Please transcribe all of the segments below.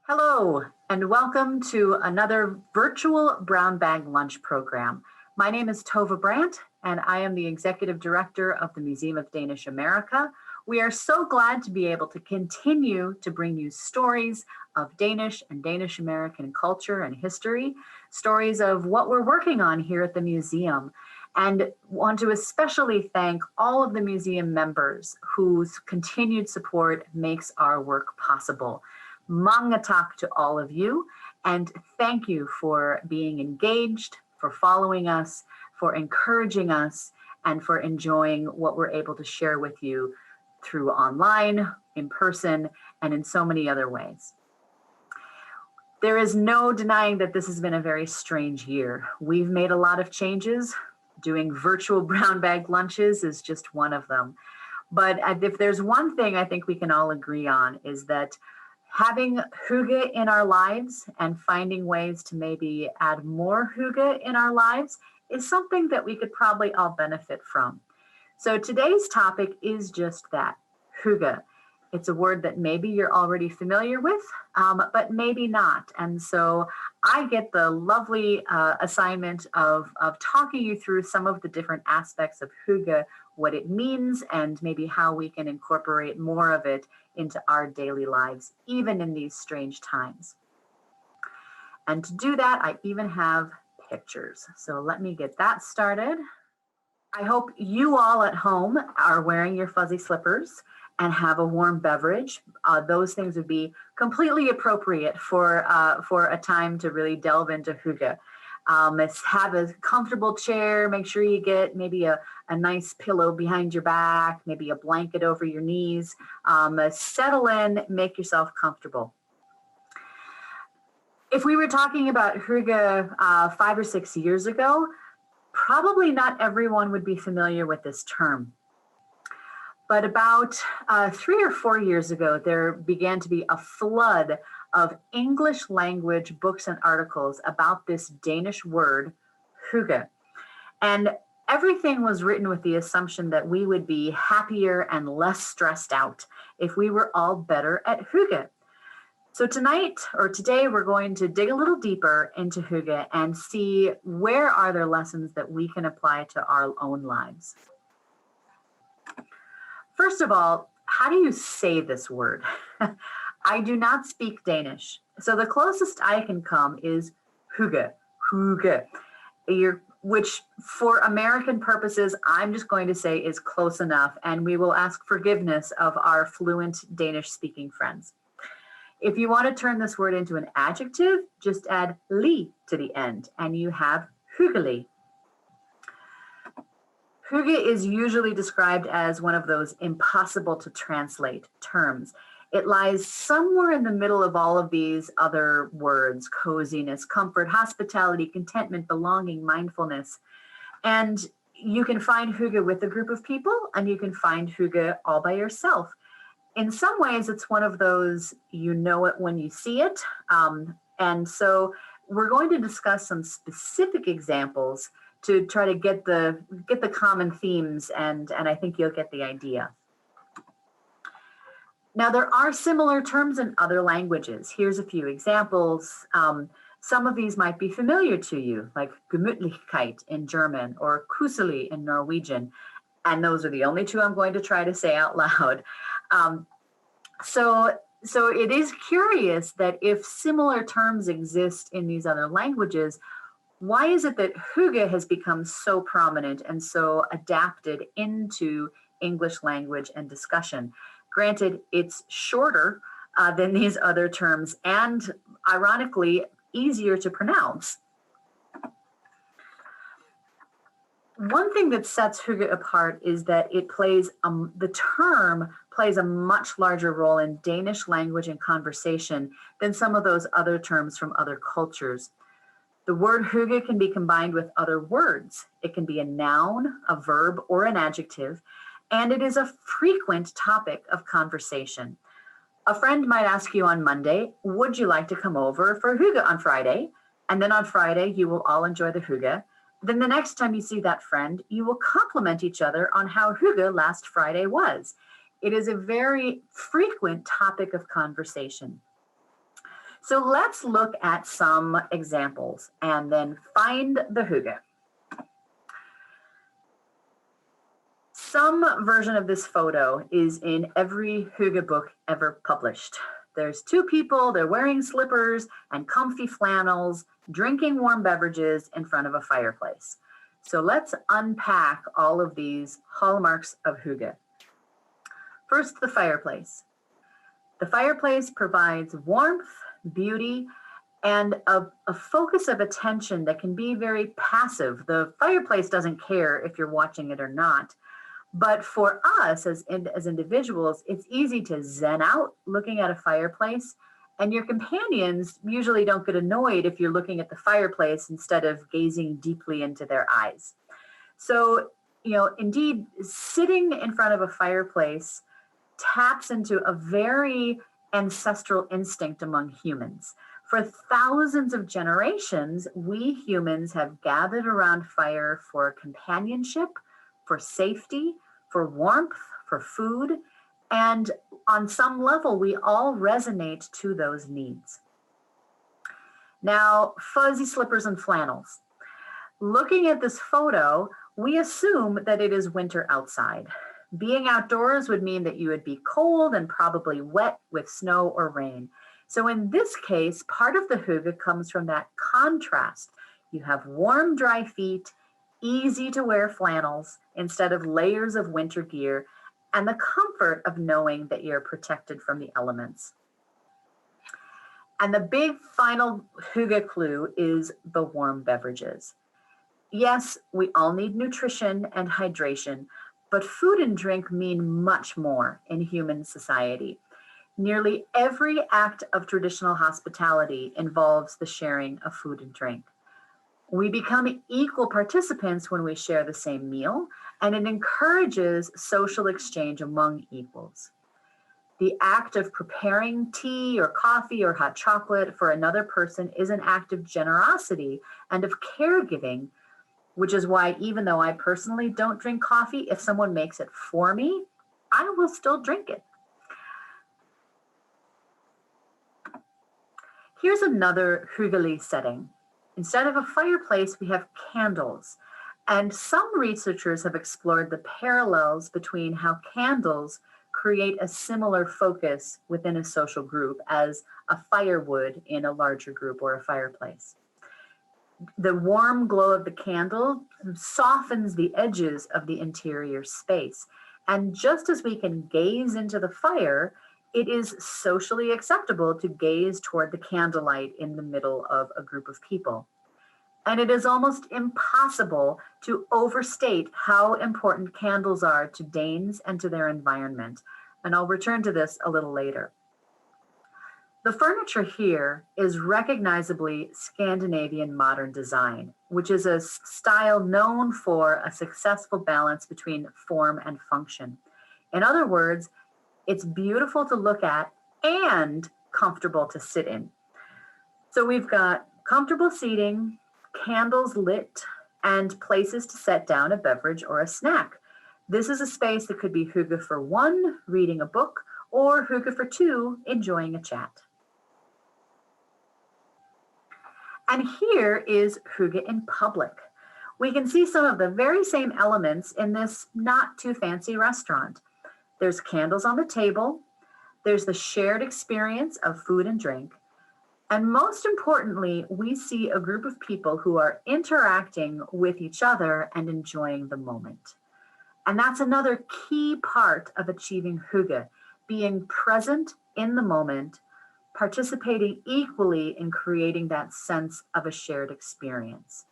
Hello, and welcome to another virtual brown bag lunch program. My name is Tova Brandt, and I am the Executive Director of the Museum of Danish America. We are so glad to be able to continue to bring you stories of Danish and Danish American culture and history, stories of what we're working on here at the museum, and want to especially thank all of the museum members whose continued support makes our work possible. Mange tak to all of you, and thank you for being engaged, for following us, for encouraging us, and for enjoying what we're able to share with you through online, in person, and in so many other ways. There is no denying that this has been a very strange year. We've made a lot of changes. Doing virtual brown bag lunches is just one of them. But if there's one thing I think we can all agree on is that having Hygge in our lives and finding ways to maybe add more Hygge in our lives is something that we could probably all benefit from. So today's topic is just that, Hygge. It's a word that maybe you're already familiar with, but maybe not. And so I get the lovely assignment of talking you through some of the different aspects of Hygge, what it means, and maybe how we can incorporate more of it into our daily lives, even in these strange times. And to do that, I even have pictures. So let me get that started. I hope you all at home are wearing your fuzzy slippers and have a warm beverage. Those things would be completely appropriate for a time to really delve into Hygge. Have a comfortable chair, make sure you get maybe a nice pillow behind your back, maybe a blanket over your knees. Settle in, make yourself comfortable. If we were talking about Hygge 5 or 6 years ago, probably not everyone would be familiar with this term. But about 3 or 4 years ago, there began to be a flood of English language books and articles about this Danish word, Hygge. And everything was written with the assumption that we would be happier and less stressed out if we were all better at Hygge. So today, we're going to dig a little deeper into Hygge and see where are there lessons that we can apply to our own lives. First of all, how do you say this word? I do not speak Danish, so the closest I can come is Hygge, which for American purposes, I'm just going to say is close enough, and we will ask forgiveness of our fluent Danish-speaking friends. If you want to turn this word into an adjective, just add li to the end, and you have hyggelig. Hygge is usually described as one of those impossible to translate terms. It lies somewhere in the middle of all of these other words: coziness, comfort, hospitality, contentment, belonging, mindfulness. And you can find Hygge with a group of people, and you can find Hygge all by yourself. In some ways, it's one of those, you know it when you see it. And so we're going to discuss some specific examples to try to get the common themes, and I think you'll get the idea. Now, there are similar terms in other languages. Here's a few examples. Some of these might be familiar to you, like Gemütlichkeit in German or kuseli in Norwegian, and those are the only two I'm going to try to say out loud. So it is curious that if similar terms exist in these other languages, why is it that Hygge has become so prominent and so adapted into English language and discussion? Granted, it's shorter than these other terms and, ironically, easier to pronounce. One thing that sets Hygge apart is that it plays, the term plays a much larger role in Danish language and conversation than some of those other terms from other cultures. The word Hygge can be combined with other words. It can be a noun, a verb, or an adjective, and it is a frequent topic of conversation. A friend might ask you on Monday, would you like to come over for Hygge on Friday? And then on Friday, you will all enjoy the Hygge. Then the next time you see that friend, you will compliment each other on how Hygge last Friday was. It is a very frequent topic of conversation. So let's look at some examples and then find the hygge. Some version of this photo is in every hygge book ever published. There's two people, they're wearing slippers and comfy flannels, drinking warm beverages in front of a fireplace. So let's unpack all of these hallmarks of hygge. First, the fireplace. The fireplace provides warmth, beauty, and a focus of attention that can be very passive. The fireplace doesn't care if you're watching it or not. But for us as individuals, it's easy to zen out looking at a fireplace, and your companions usually don't get annoyed if you're looking at the fireplace instead of gazing deeply into their eyes. So, indeed, sitting in front of a fireplace taps into a very ancestral instinct among humans. For thousands of generations, we humans have gathered around fire for companionship, for safety, for warmth, for food, and on some level, we all resonate to those needs. Now, fuzzy slippers and flannels. Looking at this photo, we assume that it is winter outside. Being outdoors would mean that you would be cold and probably wet with snow or rain. So in this case, part of the hygge comes from that contrast. You have warm, dry feet, easy to wear flannels instead of layers of winter gear, and the comfort of knowing that you're protected from the elements. And the big final hygge clue is the warm beverages. Yes, we all need nutrition and hydration, but food and drink mean much more in human society. Nearly every act of traditional hospitality involves the sharing of food and drink. We become equal participants when we share the same meal, and it encourages social exchange among equals. The act of preparing tea or coffee or hot chocolate for another person is an act of generosity and of caregiving, which is why even though I personally don't drink coffee, if someone makes it for me, I will still drink it. Here's another hyggelig setting. Instead of a fireplace, we have candles. And some researchers have explored the parallels between how candles create a similar focus within a social group as a firewood in a larger group or a fireplace. The warm glow of the candle softens the edges of the interior space. And just as we can gaze into the fire, it is socially acceptable to gaze toward the candlelight in the middle of a group of people. And it is almost impossible to overstate how important candles are to Danes and to their environment. And I'll return to this a little later. The furniture here is recognizably Scandinavian modern design, which is a style known for a successful balance between form and function. In other words, it's beautiful to look at and comfortable to sit in. So we've got comfortable seating, candles lit, and places to set down a beverage or a snack. This is a space that could be hygge for one, reading a book, or hygge for two, enjoying a chat. And here is hygge in public. We can see some of the very same elements in this not too fancy restaurant. There's candles on the table, there's the shared experience of food and drink, and most importantly, we see a group of people who are interacting with each other and enjoying the moment. And that's another key part of achieving hygge, being present in the moment, participating equally in creating that sense of a shared experience.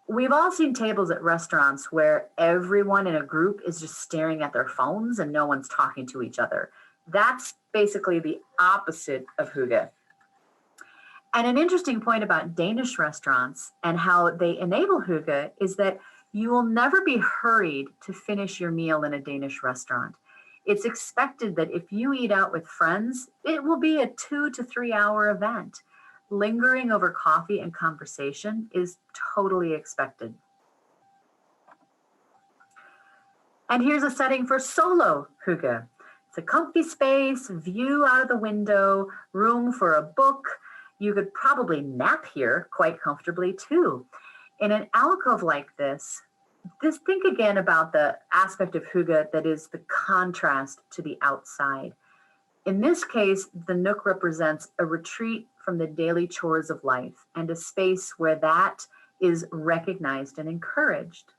We've all seen tables at restaurants where everyone in a group is just staring at their phones and no one's talking to each other. That's basically the opposite of hygge. And an interesting point about Danish restaurants and how they enable hygge is that you will never be hurried to finish your meal in a Danish restaurant. It's expected that if you eat out with friends, it will be a 2 to 3 hour event. Lingering over coffee and conversation is totally expected. And here's a setting for solo hygge. It's a comfy space, view out of the window, room for a book. You could probably nap here quite comfortably too. In an alcove like this, think again about the aspect of hygge that is the contrast to the outside. In this case, the nook represents a retreat from the daily chores of life and a space where that is recognized and encouraged.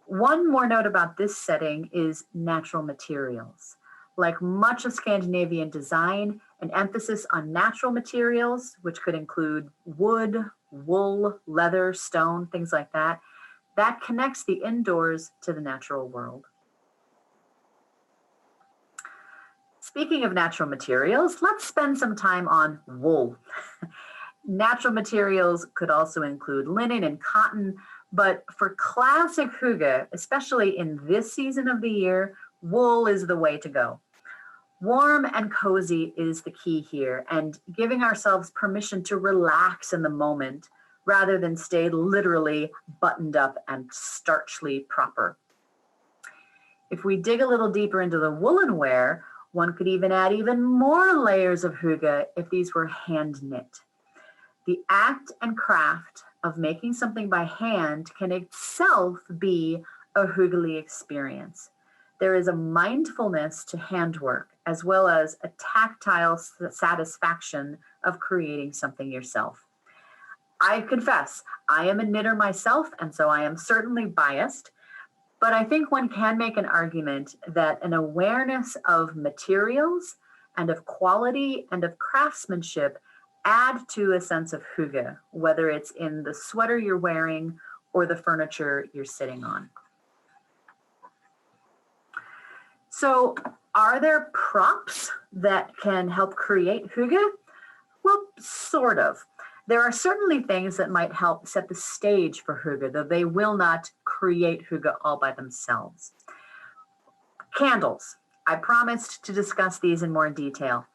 One more note about this setting is natural materials. Like much of Scandinavian design, an emphasis on natural materials, which could include wood, wool, leather, stone, things like that, that connects the indoors to the natural world. Speaking of natural materials, let's spend some time on wool. Natural materials could also include linen and cotton, but for classic hygge, especially in this season of the year, wool is the way to go. Warm and cozy is the key here, and giving ourselves permission to relax in the moment rather than stay literally buttoned up and starchly proper. If we dig a little deeper into the woolen wear, one could even add even more layers of hygge if these were hand knit. The act and craft of making something by hand can itself be a hyggely experience. There is a mindfulness to handwork as well as a tactile satisfaction of creating something yourself. I confess, I am a knitter myself, and so I am certainly biased, but I think one can make an argument that an awareness of materials and of quality and of craftsmanship add to a sense of hygge, whether it's in the sweater you're wearing or the furniture you're sitting on. So, are there props that can help create hygge? Well, sort of. There are certainly things that might help set the stage for hygge, though they will not create hygge all by themselves. Candles. I promised to discuss these in more detail.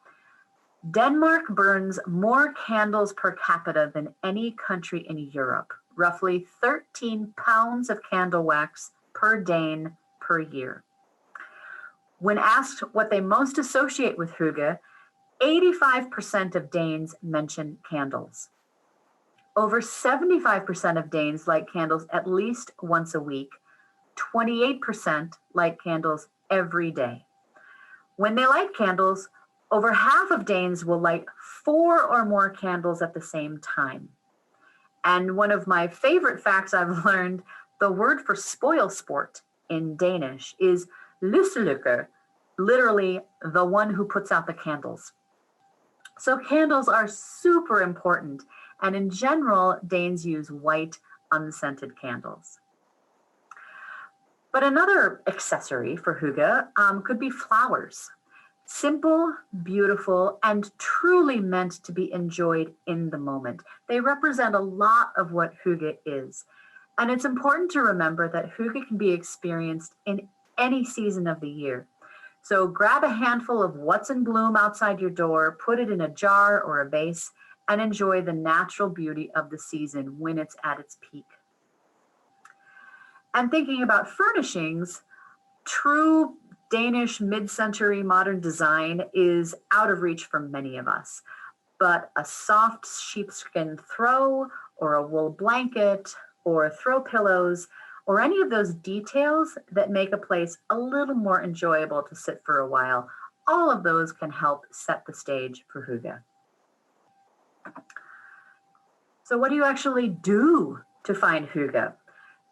Denmark burns more candles per capita than any country in Europe, roughly 13 pounds of candle wax per Dane per year. When asked what they most associate with hygge, 85% of Danes mention candles. Over 75% of Danes light candles at least once a week. 28% light candles every day. When they light candles, over half of Danes will light 4 or more candles at the same time. And one of my favorite facts I've learned, the word for spoil sport in Danish is lyselykke, literally the one who puts out the candles. So candles are super important, and in general, Danes use white, unscented candles. But another accessory for hygge could be flowers. Simple, beautiful, and truly meant to be enjoyed in the moment. They represent a lot of what hygge is. And it's important to remember that hygge can be experienced in any season of the year. So grab a handful of what's in bloom outside your door, put it in a jar or a vase, and enjoy the natural beauty of the season when it's at its peak. And thinking about furnishings, true Danish mid-century modern design is out of reach for many of us, but a soft sheepskin throw or a wool blanket or throw pillows or any of those details that make a place a little more enjoyable to sit for a while, all of those can help set the stage for hygge. So what do you actually do to find hygge?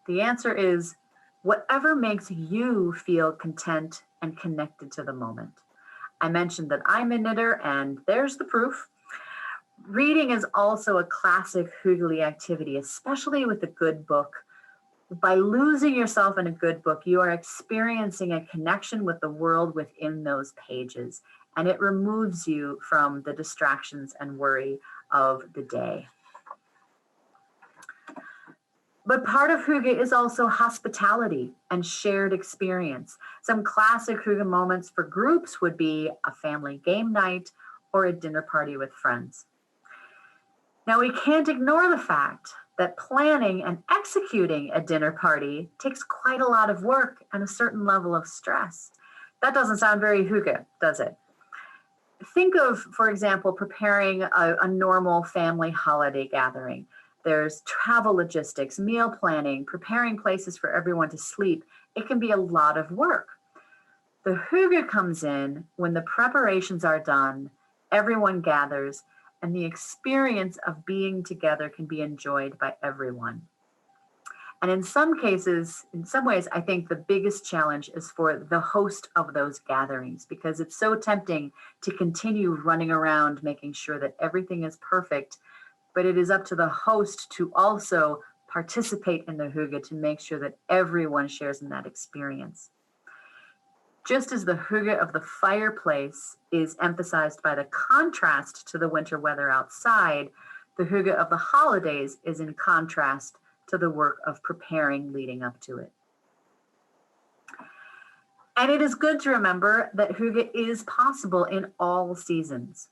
The answer is whatever makes you feel content and connected to the moment. I mentioned that I'm a knitter, and there's the proof. Reading is also a classic hyggely activity, especially with a good book. By losing yourself in a good book, you are experiencing a connection with the world within those pages, and it removes you from the distractions and worry of the day. But part of hygge is also hospitality and shared experience. Some classic hygge moments for groups would be a family game night or a dinner party with friends. Now, we can't ignore the fact that planning and executing a dinner party takes quite a lot of work and a certain level of stress. That doesn't sound very Hygge, does it? Think of, for example, preparing a normal family holiday gathering. There's travel logistics, meal planning, preparing places for everyone to sleep. It can be a lot of work. The Hygge comes in when the preparations are done, everyone gathers, and the experience of being together can be enjoyed by everyone. And in some cases, in some ways, I think the biggest challenge is for the host of those gatherings, because it's so tempting to continue running around making sure that everything is perfect, but it is up to the host to also participate in the Hygge to make sure that everyone shares in that experience. Just as the Hygge of the fireplace is emphasized by the contrast to the winter weather outside, the Hygge of the holidays is in contrast to the work of preparing leading up to it. And it is good to remember that Hygge is possible in all seasons.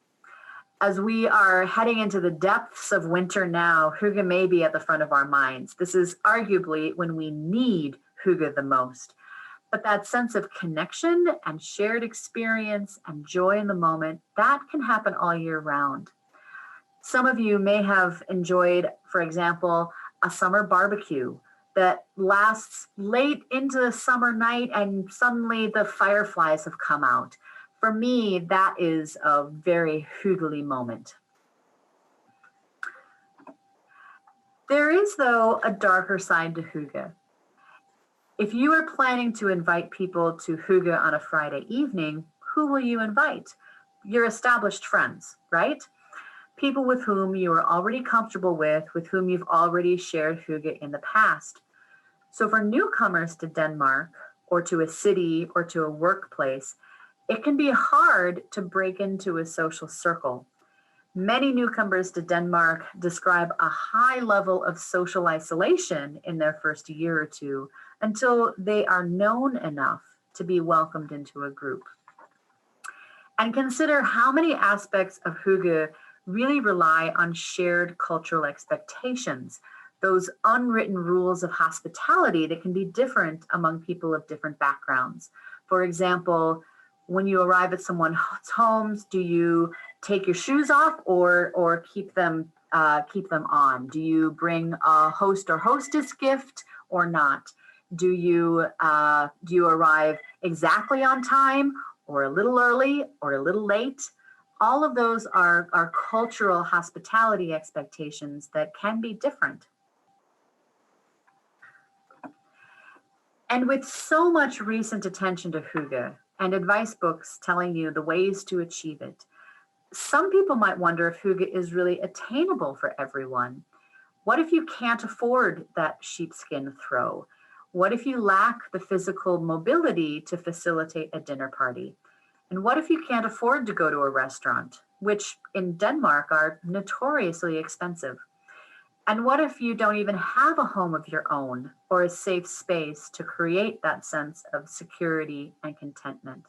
As we are heading into the depths of winter now, Hygge may be at the front of our minds. This is arguably when we need Hygge the most. But that sense of connection and shared experience and joy in the moment, that can happen all year round. Some of you may have enjoyed, for example, a summer barbecue that lasts late into the summer night and suddenly the fireflies have come out. For me, that is a very Hygge moment. There is, though, a darker side to Hygge. If you are planning to invite people to Hygge on a Friday evening, who will you invite? Your established friends, right? People with whom you are already comfortable with whom you've already shared Hygge in the past. So for newcomers to Denmark, or to a city, or to a workplace, it can be hard to break into a social circle. Many newcomers to Denmark describe a high level of social isolation in their first year or two until they are known enough to be welcomed into a group. And consider how many aspects of Hygge really rely on shared cultural expectations, those unwritten rules of hospitality that can be different among people of different backgrounds. For example, when you arrive at someone's homes, do you take your shoes off or keep them on? Do you bring a host or hostess gift or not? Do you arrive exactly on time or a little early or a little late? All of those are cultural hospitality expectations that can be different. And with so much recent attention to Hygge and advice books telling you the ways to achieve it, some people might wonder if Hygge is really attainable for everyone. What if you can't afford that sheepskin throw? What if you lack the physical mobility to facilitate a dinner party? And what if you can't afford to go to a restaurant, which in Denmark are notoriously expensive? And what if you don't even have a home of your own or a safe space to create that sense of security and contentment?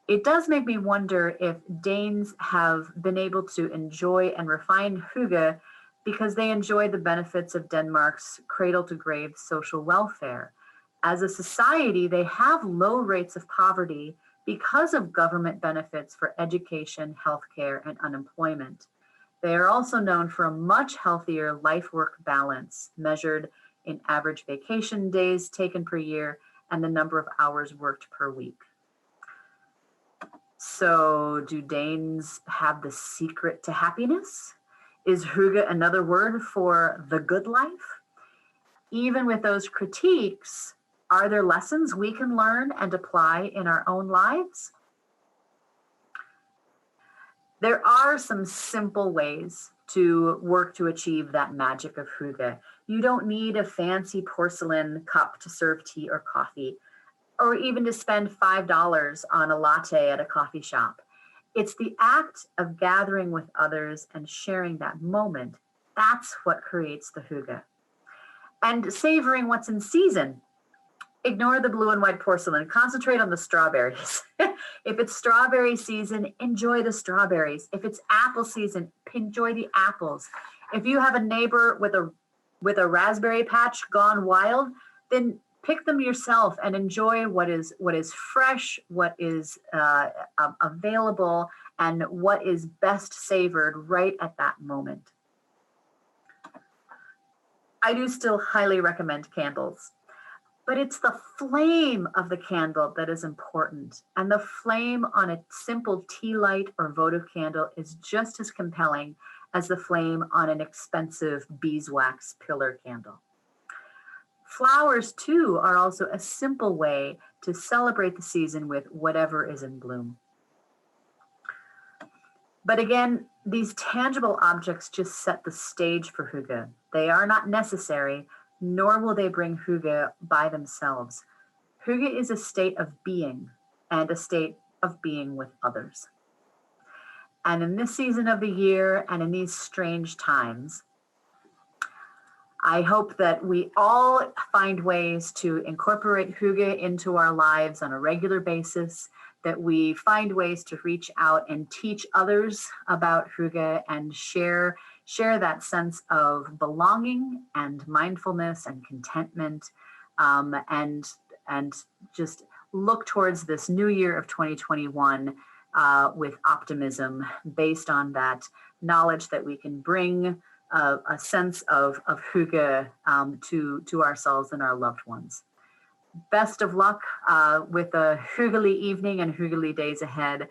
It does make me wonder if Danes have been able to enjoy and refine Hygge because they enjoy the benefits of Denmark's cradle-to-grave social welfare. As a society, they have low rates of poverty because of government benefits for education, healthcare, and unemployment. They are also known for a much healthier life-work balance, measured in average vacation days taken per year and the number of hours worked per week. So, do Danes have the secret to happiness? Is Hygge another word for the good life? Even with those critiques, are there lessons we can learn and apply in our own lives? There are some simple ways to work to achieve that magic of Hygge. You don't need a fancy porcelain cup to serve tea or coffee, or even to spend $5 on a latte at a coffee shop. It's the act of gathering with others and sharing that moment. That's what creates the Hygge. And savoring what's in season. Ignore the blue and white porcelain. Concentrate on the strawberries. If it's strawberry season, enjoy the strawberries. If it's apple season, enjoy the apples. If you have a neighbor with a raspberry patch gone wild, then pick them yourself and enjoy what is fresh, what is available, and what is best savored right at that moment. I do still highly recommend candles, but it's the flame of the candle that is important. And the flame on a simple tea light or votive candle is just as compelling as the flame on an expensive beeswax pillar candle. Flowers, too, are also a simple way to celebrate the season with whatever is in bloom. But again, these tangible objects just set the stage for Hygge. They are not necessary, nor will they bring Hygge by themselves. Hygge is a state of being and a state of being with others. And in this season of the year and in these strange times, I hope that we all find ways to incorporate Hygge into our lives on a regular basis, that we find ways to reach out and teach others about Hygge and share that sense of belonging and mindfulness and contentment, and just look towards this new year of 2021 with optimism based on that knowledge that we can bring a sense of Hygge to ourselves and our loved ones. Best of luck with a Hyggely evening and Hyggely days ahead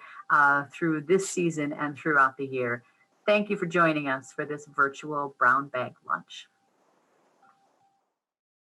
through this season and throughout the year. Thank you for joining us for this virtual brown bag lunch.